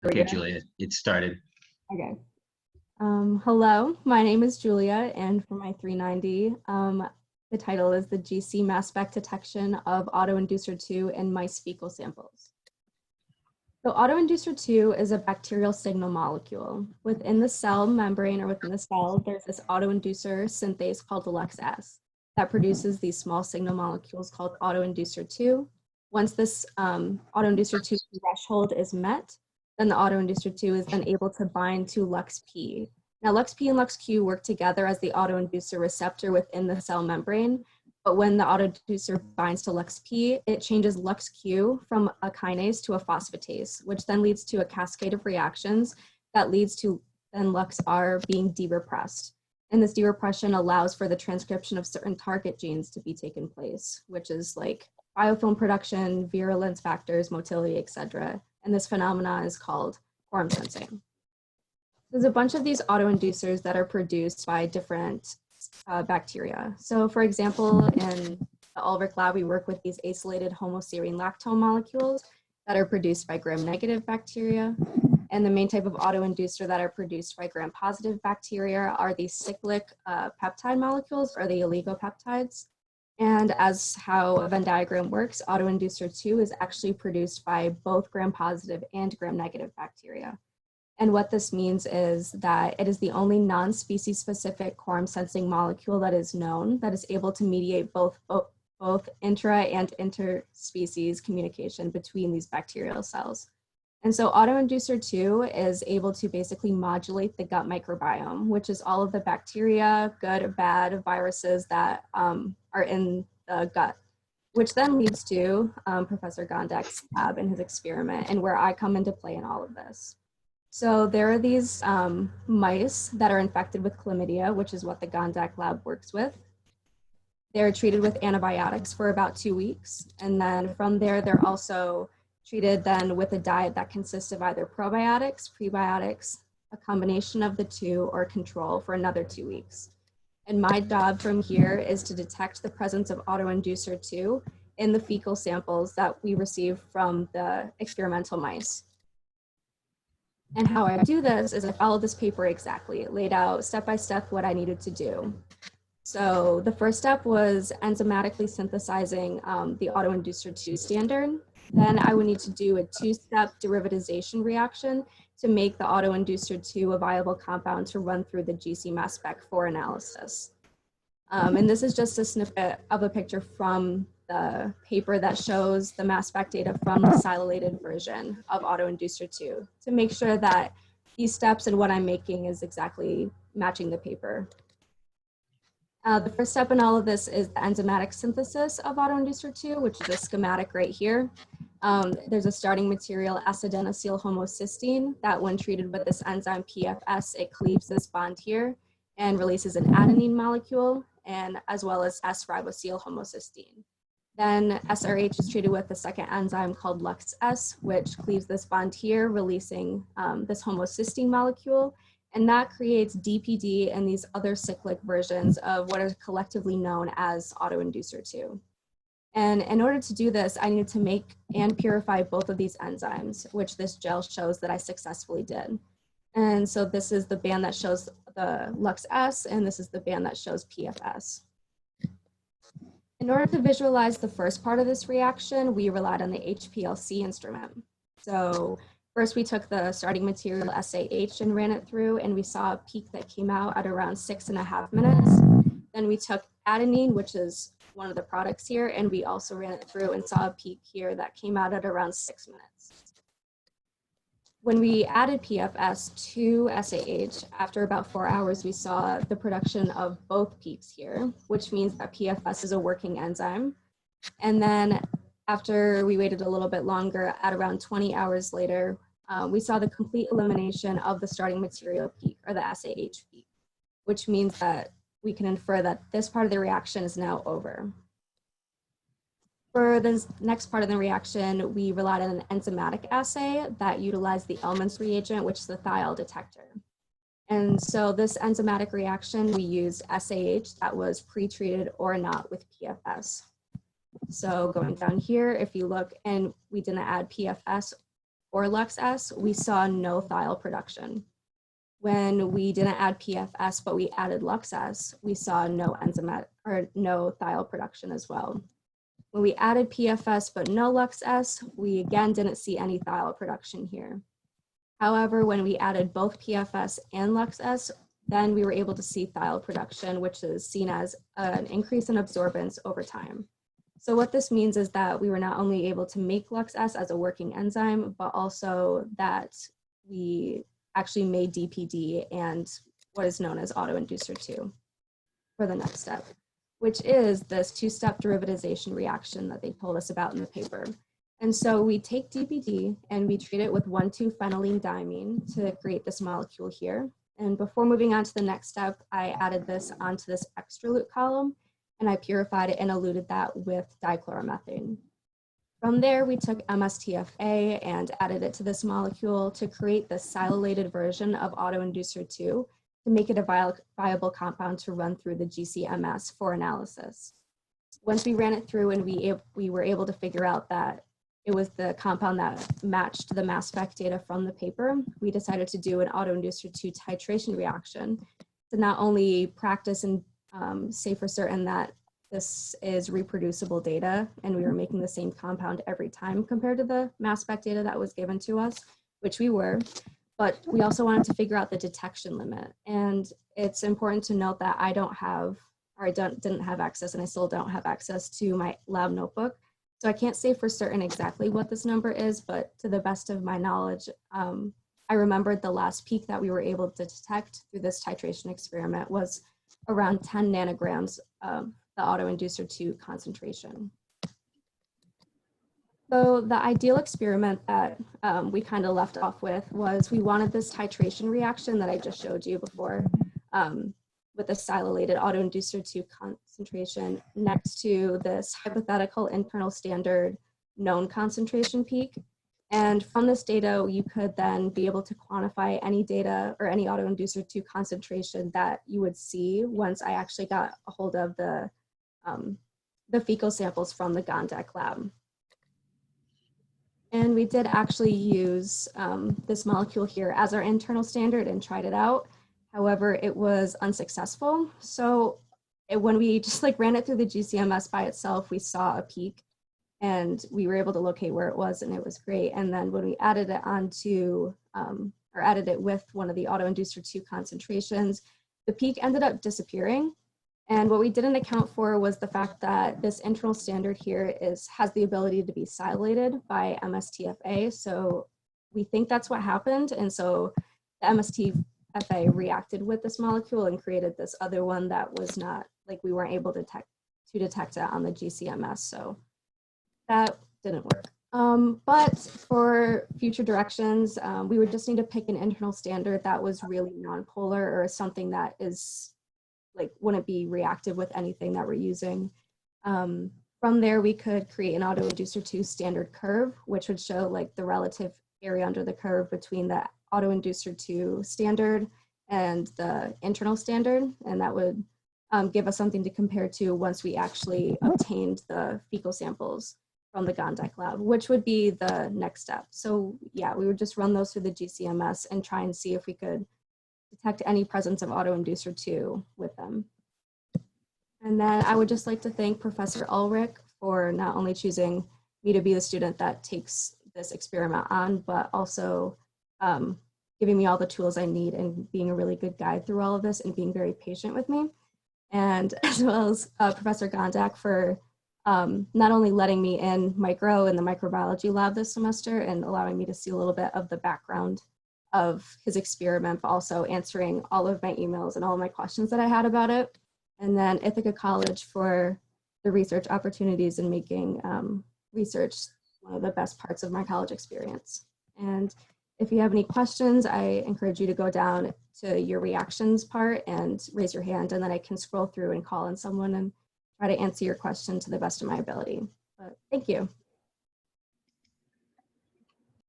Okay, Julia, it started. Okay. Hello, my name is Julia, and for my 390, the title is the GC mass spec detection of autoinducer 2 in mice fecal samples. So autoinducer 2 is a bacterial signal molecule. Within the cell membrane or within the cell, there's this autoinducer synthase called the LuxS that produces these small signal molecules called autoinducer 2. Once this autoinducer 2 threshold is met, then the autoinducer 2 is then able to bind to LuxP. Now, LuxP and LuxQ work together as the autoinducer receptor within the cell membrane, but when the autoinducer binds to LuxP, it changes LuxQ from a kinase to a phosphatase, which then leads to a cascade of reactions that leads to then LuxR being de-repressed. And this de-repression allows for the transcription of certain target genes to be taken place, which is like biofilm production, virulence factors, motility, etc. And this phenomena is called quorum sensing. There's a bunch of these autoinducers that are produced by different bacteria. So for example, in the Ulrich lab, we work with these acylated homoserine lactone molecules that are produced by gram-negative bacteria. And the main type of autoinducer that are produced by gram-positive bacteria are these cyclic peptide molecules, or the oligopeptides. And as how a Venn diagram works, autoinducer 2 is actually produced by both gram-positive and gram-negative bacteria. And what this means is that it is the only non-species specific quorum sensing molecule that is known that is able to mediate both intra and interspecies communication between these bacterial cells. And so autoinducer 2 is able to basically modulate the gut microbiome, which is all of the bacteria, good or bad, viruses that are in the gut, which then leads to Professor Gondek's lab and his experiment, and where I come into play in all of this. So there are these mice that are infected with chlamydia, which is what the Gondek lab works with. They're treated with antibiotics for about 2 weeks. And then from there, they're also treated then with a diet that consists of either probiotics, prebiotics, a combination of the two, or control for another 2 weeks. And my job from here is to detect the presence of autoinducer 2 in the fecal samples that we receive from the experimental mice. And how I do this is I follow this paper exactly. It laid out step by step what I needed to do. So the first step was enzymatically synthesizing the autoinducer 2 standard. Then I would need to do a 2-step derivatization reaction to make the autoinducer 2 a viable compound to run through the GC mass spec for analysis. And this is just a snippet of a picture from the paper that shows the mass spec data from the silylated version of autoinducer 2 to make sure that these steps and what I'm making is exactly matching the paper. The first step in all of this is the enzymatic synthesis of autoinducer 2, which is a schematic right here. There's a starting material, acetinosyl homocysteine, that when treated with this enzyme PFS, it cleaves this bond here and releases an adenine molecule, and as well as S-ribosyl homocysteine. Then SRH is treated with the second enzyme called LuxS, which cleaves this bond here, releasing this homocysteine molecule. And that creates DPD and these other cyclic versions of what are collectively known as autoinducer 2. And in order to do this, I needed to make and purify both of these enzymes, which this gel shows that I successfully did. And so this is the band that shows the LuxS, and this is the band that shows PFS. In order to visualize the first part of this reaction, we relied on the HPLC instrument. So first we took the starting material SAH and ran it through, and we saw a peak that came out at around 6.5 minutes. Then we took adenine, which is one of the products here, and we also ran it through and saw a peak here that came out at around 6 minutes. When we added PFS to SAH, after about 4 hours, we saw the production of both peaks here, which means that PFS is a working enzyme. And then after we waited a little bit longer, at around 20 hours later, we saw the complete elimination of the starting material peak, or the SAH peak, which means that we can infer that this part of the reaction is now over. For the next part of the reaction, we relied on an enzymatic assay that utilized the Elman's reagent, which is the thiol detector. And so this enzymatic reaction, we used SAH that was pre-treated or not with PFS. So going down here, if you look, and we didn't add PFS or LuxS, we saw no thiol production. When we didn't add PFS, but we added LuxS, we saw no enzymatic or no thiol production as well. When we added PFS but no LuxS, we again didn't see any thiol production here. However, when we added both PFS and LuxS, then we were able to see thiol production, which is seen as an increase in absorbance over time. So what this means is that we were not only able to make LuxS as a working enzyme, but also that we actually made DPD and what is known as autoinducer 2 for the next step, which is this two-step derivatization reaction that they told us about in the paper. And so we take DPD and we treat it with 1,2-phenylene diamine to create this molecule here. And before moving on to the next step, I added this onto this extra loop column and I purified it and eluted that with dichloromethane. From there, we took MSTFA and added it to this molecule to create this silylated version of autoinducer 2 to make it a viable compound to run through the GCMS for analysis. Once we ran it through and we were able to figure out that it was the compound that matched the mass spec data from the paper, we decided to do an autoinducer 2 titration reaction to not only practice and say for certain that this is reproducible data and we were making the same compound every time compared to the mass spec data that was given to us, which we were, but we also wanted to figure out the detection limit. And it's important to note that I don't have, or I didn't have access, and I still don't have access to my lab notebook. So I can't say for certain exactly what this number is, but to the best of my knowledge, I remembered the last peak that we were able to detect through this titration experiment was around 10 nanograms of the autoinducer 2 concentration. So the ideal experiment that we kind of left off with was we wanted this titration reaction that I just showed you before with the silylated autoinducer 2 concentration next to this hypothetical internal standard known concentration peak. And from this data, you could then be able to quantify any data or any autoinducer 2 concentration that you would see once I actually got a hold of the fecal samples from the Gondek lab. And we did actually use this molecule here as our internal standard and tried it out. However, it was unsuccessful. So when we just ran it through the GCMS by itself, we saw a peak and we were able to locate where it was and it was great. And then when we added it onto, or added it with one of the autoinducer 2 concentrations, the peak ended up disappearing. And what we didn't account for was the fact that this internal standard here has the ability to be silylated by MSTFA. So we think that's what happened. And so the MSTFA reacted with this molecule and created this other one that was not, we weren't able to detect it on the GCMS. So that didn't work. But for future directions, we would just need to pick an internal standard that was really non-polar or something that is wouldn't be reactive with anything that we're using. From there, we could create an autoinducer 2 standard curve, which would show the relative area under the curve between the autoinducer 2 standard and the internal standard. And that would give us something to compare to once we actually obtained the fecal samples from the Gondek lab, which would be the next step. So yeah, we would just run those through the GCMS and try and see if we could detect any presence of autoinducer 2 with them. And then I would just like to thank Professor Ulrich for not only choosing me to be the student that takes this experiment on, but also giving me all the tools I need and being a really good guide through all of this and being very patient with me. And as well as Professor Gondek for not only letting me in micro in the microbiology lab this semester and allowing me to see a little bit of the background of his experiment, but also answering all of my emails and all of my questions that I had about it. And then Ithaca College for the research opportunities and making research one of the best parts of my college experience. And if you have any questions, I encourage you to go down to your reactions part and raise your hand, and then I can scroll through and call on someone and try to answer your question to the best of my ability. But thank you.